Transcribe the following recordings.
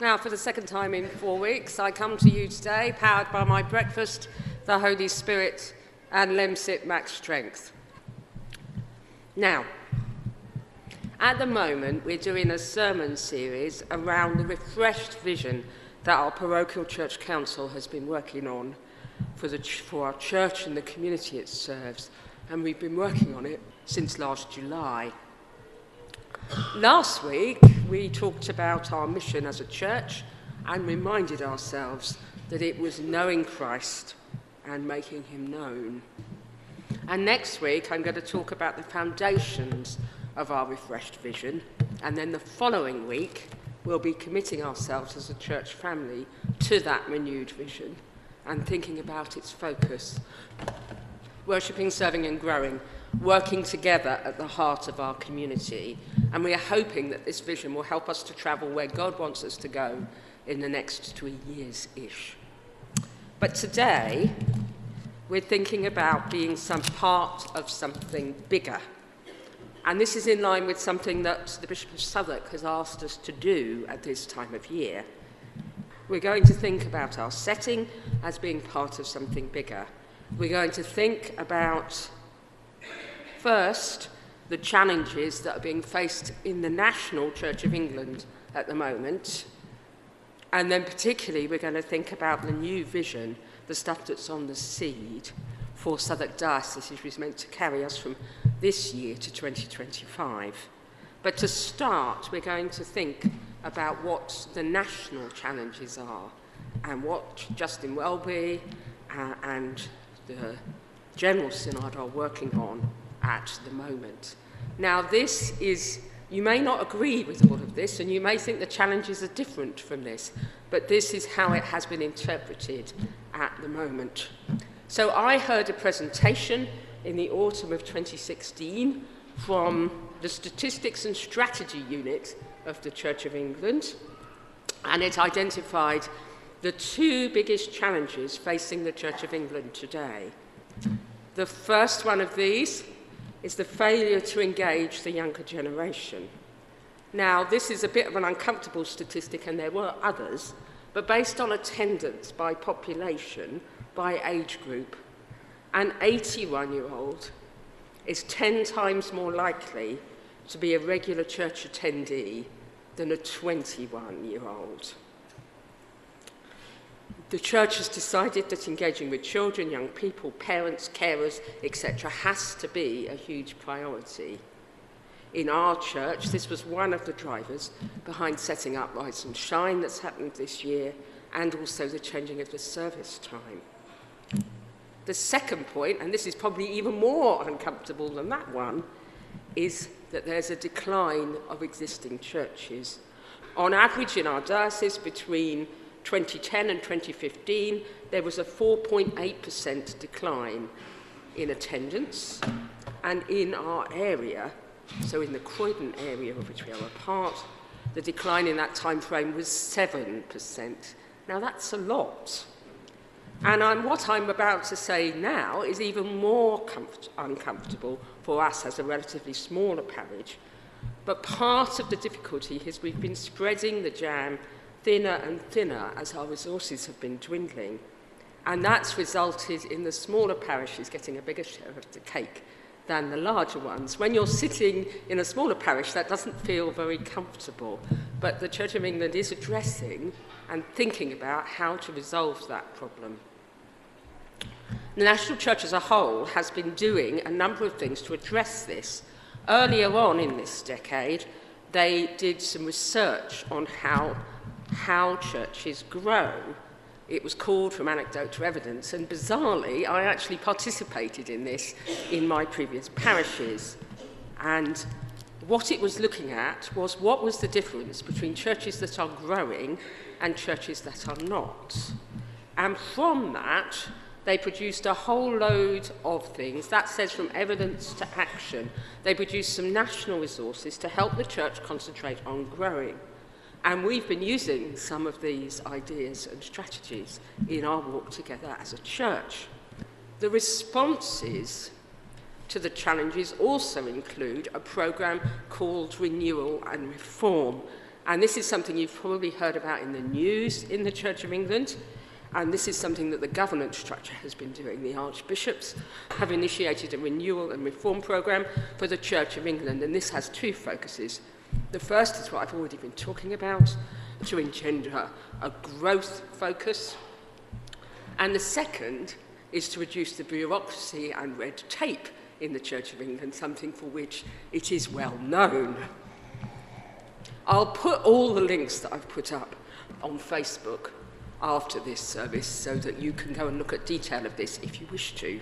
Now, for the second time in 4 weeks, I come to you today powered by my breakfast, the Holy Spirit, and Lemsip Max Strength. Now, at the moment, we're doing a sermon series around the refreshed vision that our parochial church council has been working on for our church and the community it serves, and we've been working on it since last July. Last week, we talked about our mission as a church and reminded ourselves that it was knowing Christ and making him known. And next week, I'm going to talk about the foundations of our refreshed vision, and then the following week, we'll be committing ourselves as a church family to that renewed vision and thinking about its focus. Worshipping, serving and growing, working together at the heart of our community. And we are hoping that this vision will help us to travel where God wants us to go in the next 3 years-ish. But today, we're thinking about being some part of something bigger. And this is in line with something that the Bishop of Southwark has asked us to do at this time of year. We're going to think about our setting as being part of something bigger. We're going to think about, first, the challenges that are being faced in the National Church of England at the moment. And then particularly, we're going to think about the new vision, the stuff that's on the seed for Southwark Diocese, which is meant to carry us from this year to 2025. But to start, we're going to think about what the national challenges are and what Justin Welby and the General Synod are working on at the moment. Now, this is, you may not agree with all of this, and you may think the challenges are different from this, but this is how it has been interpreted at the moment. So I heard a presentation in the autumn of 2016 from the Statistics and Strategy Unit of the Church of England, and it identified the two biggest challenges facing the Church of England today. The first one of these is the failure to engage the younger generation. Now, this is a bit of an uncomfortable statistic, and there were others, but based on attendance by population, by age group, an 81-year-old is 10 times more likely to be a regular church attendee than a 21-year-old. The church has decided that engaging with children, young people, parents, carers, etc. has to be a huge priority. In our church, this was one of the drivers behind setting up Rise and Shine that's happened this year, and also the changing of the service time. The second point, and this is probably even more uncomfortable than that one, is that there's a decline of existing churches. On average in our diocese between 2010 and 2015, there was a 4.8% decline in attendance, and in our area, so in the Croydon area of which we are a part, the decline in that time frame was 7%. Now that's a lot. And what I'm about to say now is even more uncomfortable for us as a relatively smaller parish. But part of the difficulty is we've been spreading the jam thinner and thinner as our resources have been dwindling. And that's resulted in the smaller parishes getting a bigger share of the cake than the larger ones. When you're sitting in a smaller parish, that doesn't feel very comfortable. But the Church of England is addressing and thinking about how to resolve that problem. The National Church as a whole has been doing a number of things to address this. Earlier on in this decade, they did some research on how churches grow. It was called From Anecdote to Evidence, and bizarrely, I actually participated in this in my previous parishes. And what it was looking at was what was the difference between churches that are growing and churches that are not. And from that, they produced a whole load of things. That says from evidence to action. They produced some national resources to help the church concentrate on growing. And we've been using some of these ideas and strategies in our walk together as a church. The responses to the challenges also include a programme called Renewal and Reform. And this is something you've probably heard about in the news in the Church of England. And this is something that the governance structure has been doing. The archbishops have initiated a renewal and reform programme for the Church of England, and this has two focuses. The first is what I've already been talking about, to engender a growth focus. And the second is to reduce the bureaucracy and red tape in the Church of England, something for which it is well known. I'll put all the links that I've put up on Facebook after this service so that you can go and look at detail of this if you wish to.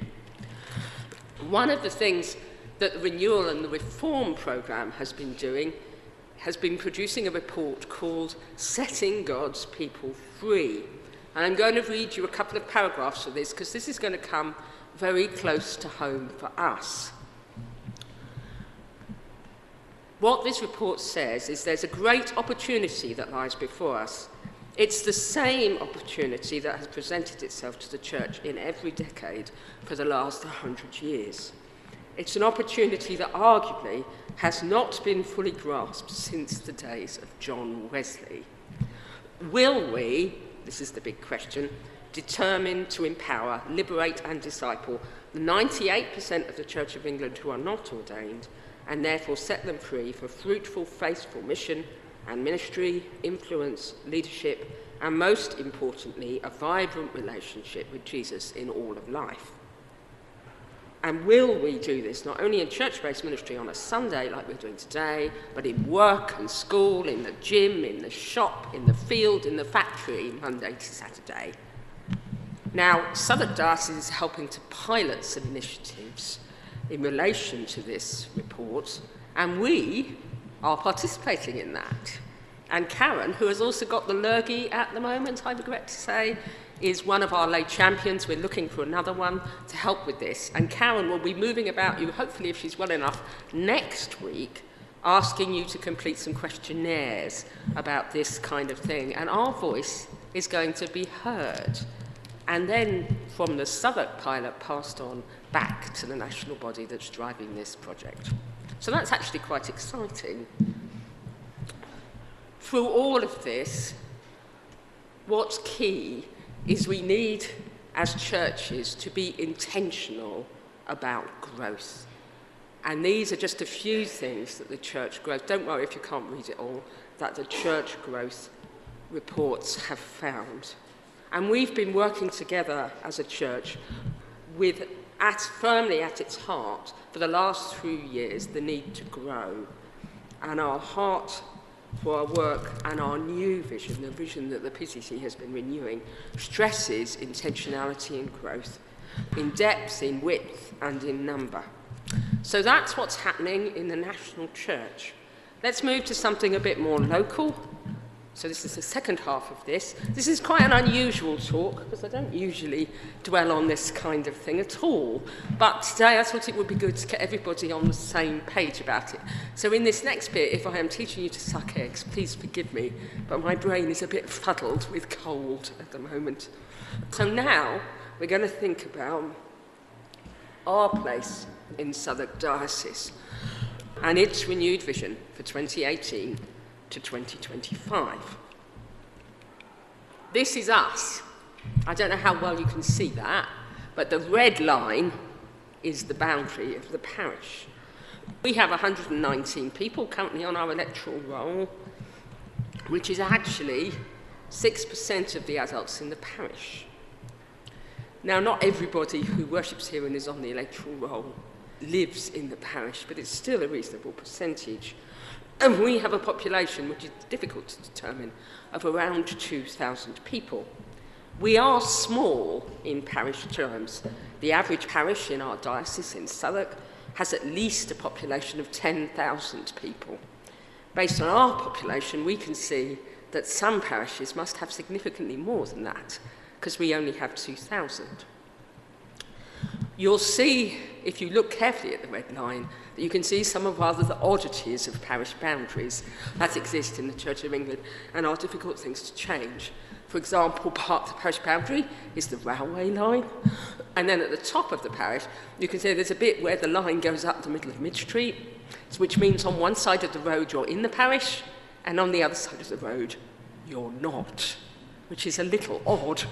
One of the things that the Renewal and the Reform programme has been doing has been producing a report called Setting God's People Free. And I'm going to read you a couple of paragraphs of this because this is going to come very close to home for us. What this report says is there's a great opportunity that lies before us. It's the same opportunity that has presented itself to the church in every decade for the last 100 years. It's an opportunity that arguably has not been fully grasped since the days of John Wesley. Will we, this is the big question, determine to empower, liberate and disciple the 98% of the Church of England who are not ordained, and therefore set them free for fruitful, faithful mission and ministry, influence, leadership, and most importantly, a vibrant relationship with Jesus in all of life? And will we do this not only in church-based ministry on a Sunday like we're doing today, but in work and school, in the gym, in the shop, in the field, in the factory, Monday to Saturday? Now, Southwark Diocese is helping to pilot some initiatives in relation to this report, and we are participating in that. And Karen, who has also got the Lurgy at the moment, I regret to say, is one of our lay champions. We're looking for another one to help with this. And Karen will be moving about you, hopefully if she's well enough, next week, asking you to complete some questionnaires about this kind of thing. And our voice is going to be heard. And then from the Southwark pilot passed on back to the national body that's driving this project. So that's actually quite exciting. Through all of this, what's key is we need, as churches, to be intentional about growth. And these are just a few things that the church growth, don't worry if you can't read it all, that the church growth reports have found. And we've been working together as a church with, firmly at its heart, for the last 3 years, the need to grow. And our heart for our work and our new vision, the vision that the PCC has been renewing, stresses intentionality and growth, in depth, in width, and in number. So that's what's happening in the national church. Let's move to something a bit more local. So this is the second half of this. This is quite an unusual talk, because I don't usually dwell on this kind of thing at all. But today I thought it would be good to get everybody on the same page about it. So in this next bit, if I am teaching you to suck eggs, please forgive me, but my brain is a bit fuddled with cold at the moment. So now we're going to think about our place in Southwark Diocese and its renewed vision for 2018 to 2025. This is us. I don't know how well you can see that, but the red line is the boundary of the parish. We have 119 people currently on our electoral roll, which is actually 6% of the adults in the parish. Now, not everybody who worships here and is on the electoral roll lives in the parish, but it's still a reasonable percentage. And we have a population, which is difficult to determine, of around 2,000 people. We are small in parish terms. The average parish in our diocese in Southwark has at least a population of 10,000 people. Based on our population, we can see that some parishes must have significantly more than that, because we only have 2,000. You'll see, if you look carefully at the red line, that you can see some of rather the oddities of parish boundaries that exist in the Church of England and are difficult things to change. For example, part of the parish boundary is the railway line, and then at the top of the parish, you can see there's a bit where the line goes up the middle of Mid Street, which means on one side of the road you're in the parish, and on the other side of the road, you're not, which is a little odd.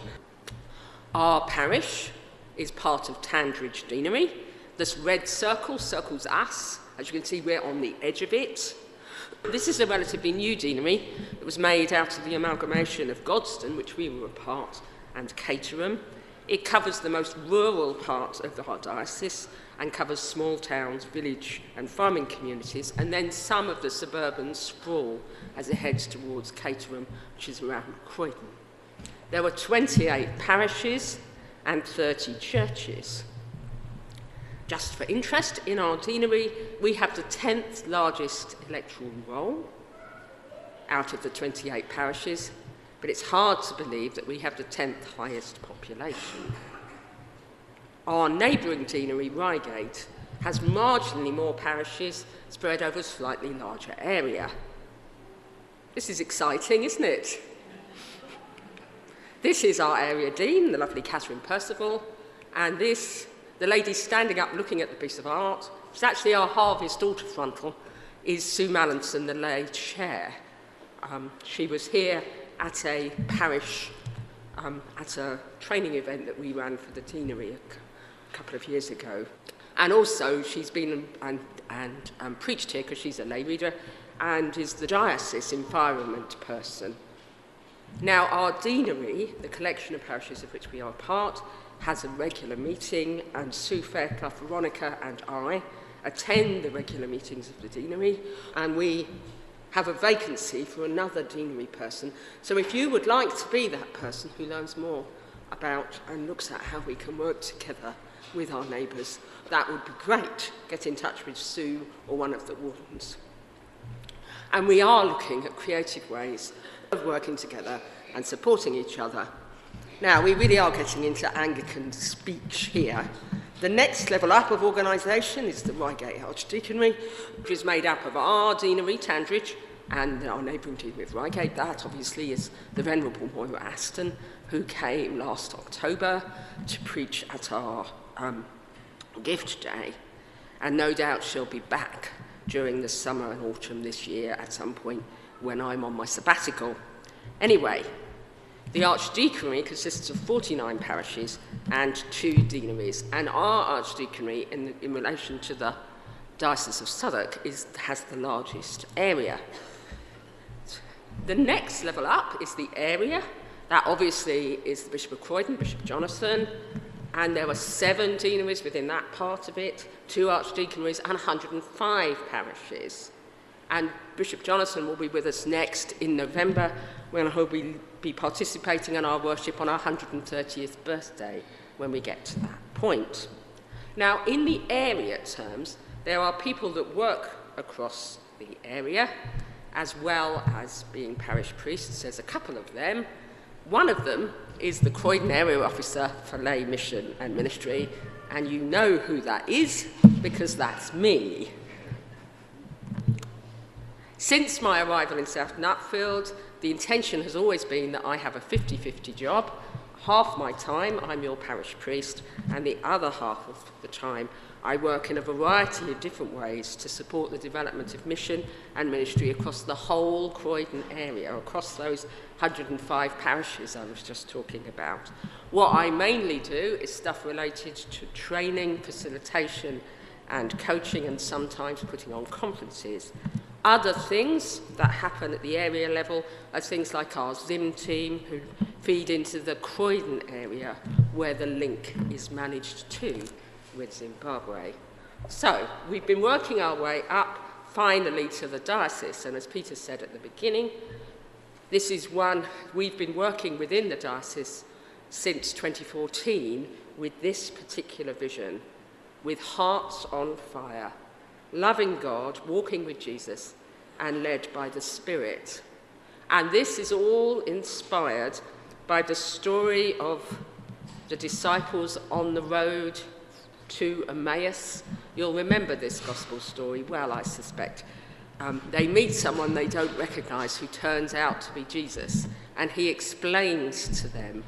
Our parish is part of Tandridge Deanery. This red circle circles us. As you can see, we're on the edge of it. This is a relatively new deanery. It was made out of the amalgamation of Godstone, which we were a part, and Caterham. It covers the most rural part of the diocese and covers small towns, village and farming communities, and then some of the suburban sprawl as it heads towards Caterham, which is around Croydon. There were 28 parishes and 30 churches. Just for interest, in our deanery, we have the 10th largest electoral roll out of the 28 parishes, but it's hard to believe that we have the 10th highest population. Our neighbouring deanery, Reigate, has marginally more parishes spread over a slightly larger area. This is exciting, isn't it? This is our area dean, the lovely Catherine Percival, and this, the lady standing up looking at the piece of art, it's actually our Harvest altar frontal, is Sue Mallinson, the lay chair. She was here at a parish, at a training event that we ran for the deanery a couple of years ago. And also she's been and preached here because she's a lay reader and is the diocese environment person. Now, our deanery, the collection of parishes of which we are part, has a regular meeting, and Sue Fairclough, Veronica and I attend the regular meetings of the deanery, and we have a vacancy for another deanery person. So if you would like to be that person who learns more about and looks at how we can work together with our neighbours, that would be great. Get in touch with Sue or one of the wardens. And we are looking at creative ways of working together and supporting each other. Now, we really are getting into Anglican speech here. The next level up of organisation is the Reigate Archdeaconry, which is made up of our deanery, Tandridge, and our neighbouring deanery of Reigate. That, obviously, is the Venerable Moira Aston, who came last October to preach at our gift day. And no doubt she'll be back during the summer and autumn this year at some point when I'm on my sabbatical. Anyway, the Archdeaconry consists of 49 parishes and 2 deaneries, and our Archdeaconry, in relation to the Diocese of Southwark, has the largest area. The next level up is the area. That obviously is the Bishop of Croydon, Bishop Jonathan, and there are 7 deaneries within that part of it, 2 archdeaconries and 105 parishes. And Bishop Jonathan will be with us next in November, when he'll be participating in our worship on our 130th birthday when we get to that point. Now, in the area terms, there are people that work across the area, as well as being parish priests. There's a couple of them. One of them is the Croydon Area Officer for Lay Mission and Ministry, and you know who that is, because that's me. Since my arrival in South Nutfield, the intention has always been that I have a 50-50 job. Half my time I'm your parish priest, and the other half of the time I work in a variety of different ways to support the development of mission and ministry across the whole Croydon area, across those 105 parishes I was just talking about. What I mainly do is stuff related to training, facilitation, and coaching, and sometimes putting on conferences. Other things that happen at the area level are things like our Zim team, who feed into the Croydon area, where the link is managed to with Zimbabwe. So, we've been working our way up, finally, to the diocese, and as Peter said at the beginning, this is one we've been working within the diocese since 2014 with this particular vision, with hearts on fire, loving God, walking with Jesus, and led by the Spirit. And this is all inspired by the story of the disciples on the road to Emmaus. You'll remember this gospel story well, I suspect. They meet someone they don't recognize who turns out to be Jesus, and he explains to them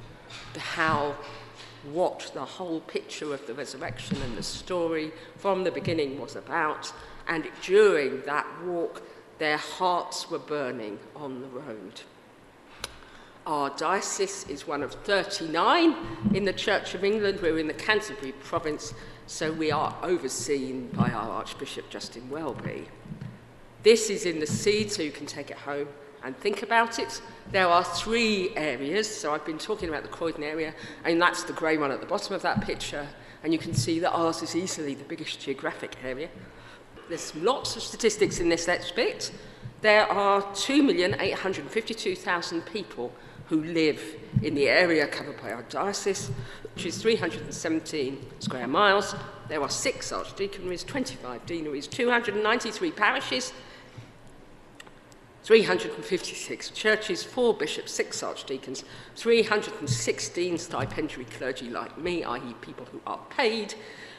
what the whole picture of the resurrection and the story from the beginning was about. And during that walk, Their hearts were burning on the road. Our diocese is one of 39 in the Church of England. We're in the Canterbury province, so we are overseen by our Archbishop Justin Welby. This is in the seed, so you can take it home and think about it. There are 3 areas, so I've been talking about the Croydon area, and that's the grey one at the bottom of that picture, and you can see that ours is easily the biggest geographic area. There's lots of statistics in this next bit. There are 2,852,000 people who live in the area covered by our diocese, which is 317 square miles. There are 6 archdeaconries, 25 deaneries, 293 parishes, 356 churches, 4 bishops, 6 archdeacons, 316 stipendiary clergy like me, i.e. people who are paid,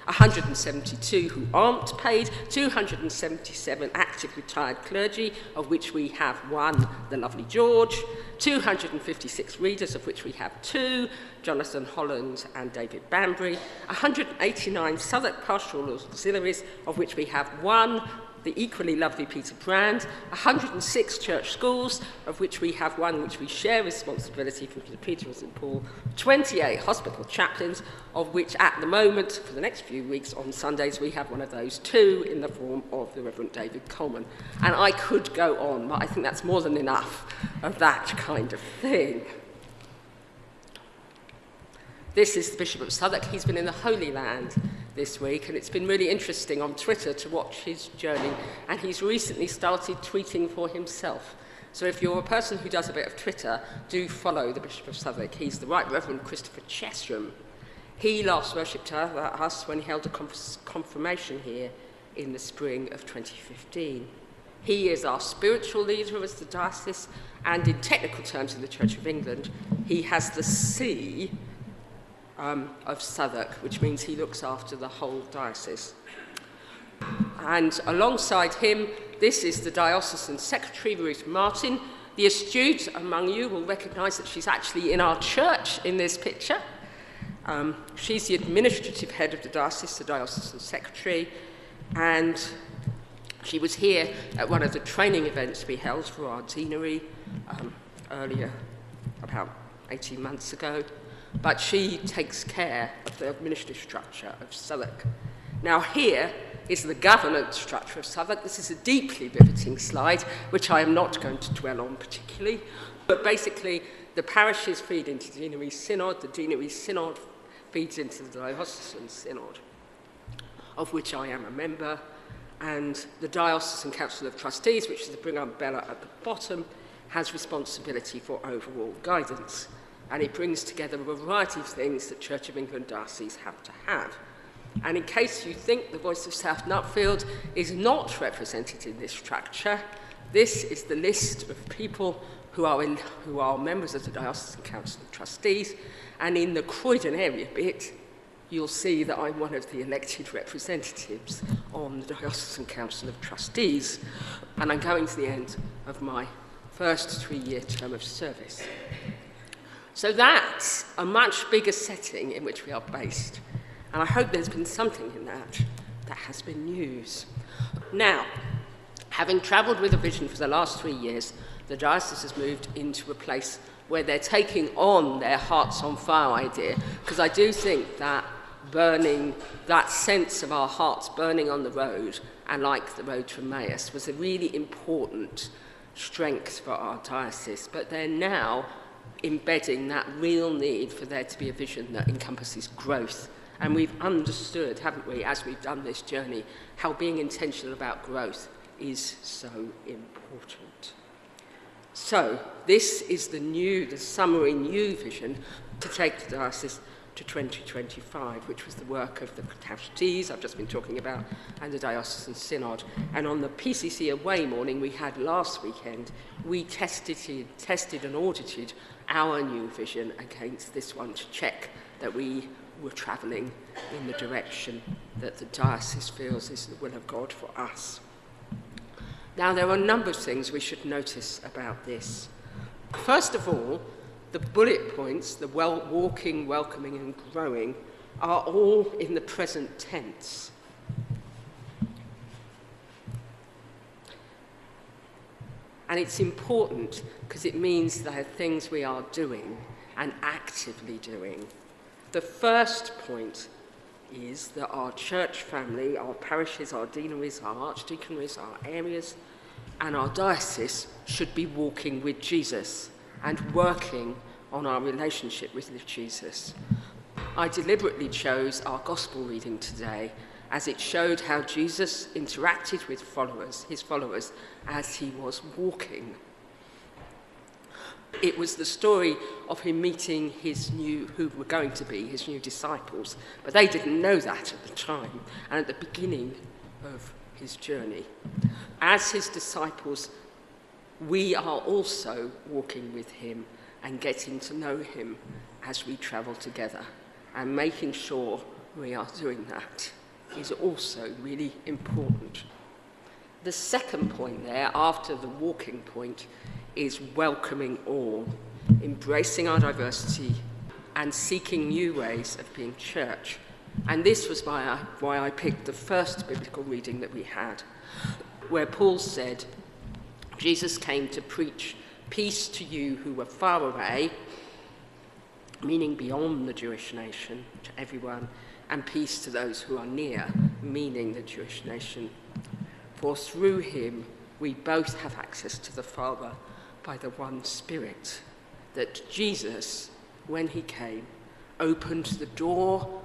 172 who aren't paid, 277 active retired clergy, of which we have 1, the lovely George, 256 readers, of which we have 2, Jonathan Holland and David Banbury, 189 Southwark Pastoral Auxiliaries, of which we have 1, the equally lovely Peter Brand, 106 church schools, of which we have 1 which we share responsibility for St Peter and St Paul, 28 hospital chaplains, of which at the moment, for the next few weeks on Sundays, we have one of those 2 in the form of the Reverend David Coleman. And I could go on, but I think that's more than enough of that kind of thing. This is the Bishop of Southwark. He's been in the Holy Land this week, and it's been really interesting on Twitter to watch his journey, and he's recently started tweeting for himself. So if you're a person who does a bit of Twitter, do follow the Bishop of Southwark. He's the Right Reverend Christopher Chesham. He last worshipped us when he held a confirmation here in the spring of 2015. He is our spiritual leader as the diocese, and in technical terms in the Church of England, he has the See of Southwark, which means he looks after the whole diocese. And alongside him, this is the Diocesan Secretary, Ruth Martin. The astute among you will recognise that she's actually in our church in this picture. She's the administrative head of the diocese, the Diocesan Secretary, and she was here at one of the training events we held for our deanery earlier, about 18 months ago. But she takes care of the administrative structure of Southwark. Now here is the governance structure of Southwark. This is a deeply riveting slide, which I am not going to dwell on particularly, but basically the parishes feed into the Deanery Synod, the Deanery Synod feeds into the Diocesan Synod, of which I am a member, and the Diocesan Council of Trustees, which is the big umbrella at the bottom, has responsibility for overall guidance. And it brings together a variety of things that Church of England dioceses have to have. And in case you think the Voice of South Nutfield is not represented in this structure, this is the list of people who are members of the Diocesan Council of Trustees. And in the Croydon area bit, you'll see that I'm one of the elected representatives on the Diocesan Council of Trustees. And I'm going to the end of my first 3-year term of service. So that's a much bigger setting in which we are based. And I hope there's been something in that has been news. Now, having travelled with a vision for the last 3 years, the diocese has moved into a place where they're taking on their hearts on fire idea, because I do think that burning, that sense of our hearts burning on the road, and like the road to Emmaus, was a really important strength for our diocese. But they're now embedding that real need for there to be a vision that encompasses growth. And we've understood, haven't we, as we've done this journey, how being intentional about growth is so important. So this is the summary new vision to take the diocese to 2025, which was the work of the trustees I've just been talking about and the Diocesan Synod. And on the PCC away morning we had last weekend, we tested and audited our new vision against this one to check that we were travelling in the direction that the diocese feels is the will of God for us. Now, there are a number of things we should notice about this. First of all, the bullet points, the walking, welcoming and growing, are all in the present tense. And it's important because it means there are things we are doing and actively doing. The first point is that our church family, our parishes, our deaneries, our archdeaconries, our areas, and our diocese should be walking with Jesus and working on our relationship with Jesus. I deliberately chose our gospel reading today as it showed how Jesus interacted with his followers as he was walking. It was the story of him meeting who were going to be his new disciples, but they didn't know that at the time and at the beginning of his journey. As his disciples, we are also walking with him and getting to know him as we travel together, and making sure we are doing that is also really important. The second point there, after the walking point, is welcoming all, embracing our diversity and seeking new ways of being church. And this was why I picked the first biblical reading that we had, where Paul said, Jesus came to preach peace to you who were far away, meaning beyond the Jewish nation, to everyone, and peace to those who are near, meaning the Jewish nation. For through him we both have access to the Father by the one Spirit. That Jesus, when he came, opened the door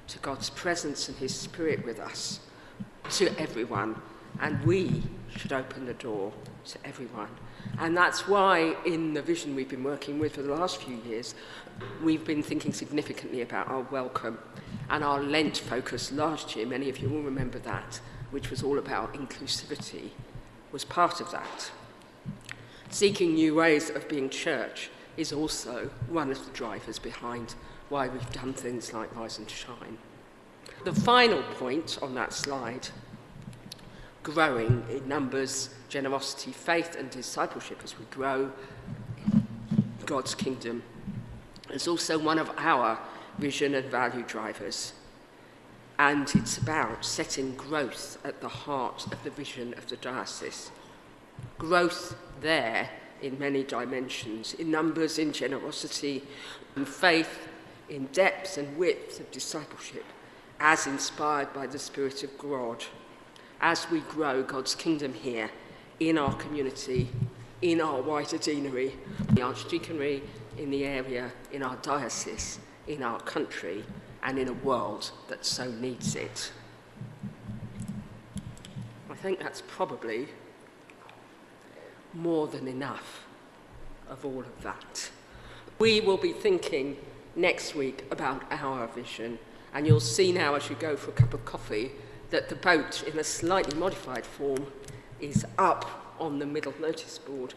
to God's presence and his Spirit with us, to everyone, and we should open the door to everyone. And that's why in the vision we've been working with for the last few years, we've been thinking significantly about our welcome and our Lent focus last year. Many of you will remember that, which was all about inclusivity, was part of that. Seeking new ways of being church is also one of the drivers behind why we've done things like Rise and Shine. The final point on that slide, growing in numbers, generosity, faith and discipleship as we grow God's kingdom, is also one of our vision and value drivers. And it's about setting growth at the heart of the vision of the diocese. Growth there in many dimensions, in numbers, in generosity, in faith, in depth and width of discipleship, as inspired by the Spirit of God, as we grow God's kingdom here, in our community, in our wider deanery, the archdeaconry, in the area, in our diocese, in our country, and in a world that so needs it. I think that's probably more than enough of all of that. We will be thinking next week about our vision, and you'll see now as you go for a cup of coffee that the boat in a slightly modified form is up on the middle notice board.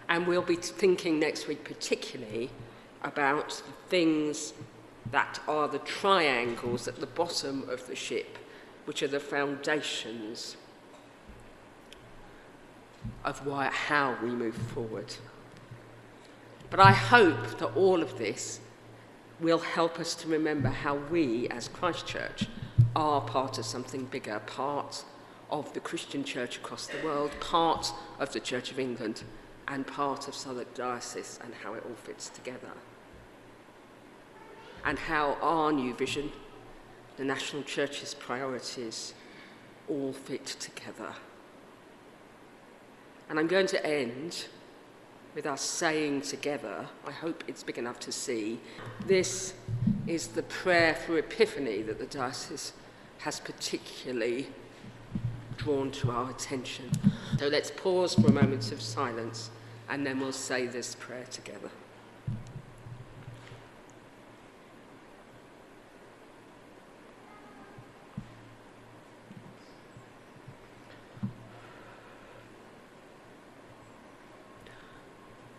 And we'll be thinking next week particularly about the things that are the triangles at the bottom of the ship, which are the foundations of how we move forward. But I hope that all of this will help us to remember how we, as Christ Church, are part of something bigger, part of the Christian church across the world, part of the Church of England, and part of Southwark Diocese, and how it all fits together. And how our new vision, the national church's priorities, all fit together. And I'm going to end with us saying together, I hope it's big enough to see, this is the prayer for Epiphany that the diocese has particularly drawn to our attention. So let's pause for a moment of silence, and then we'll say this prayer together.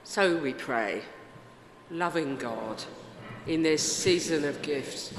So we pray, loving God, in this season of gifts,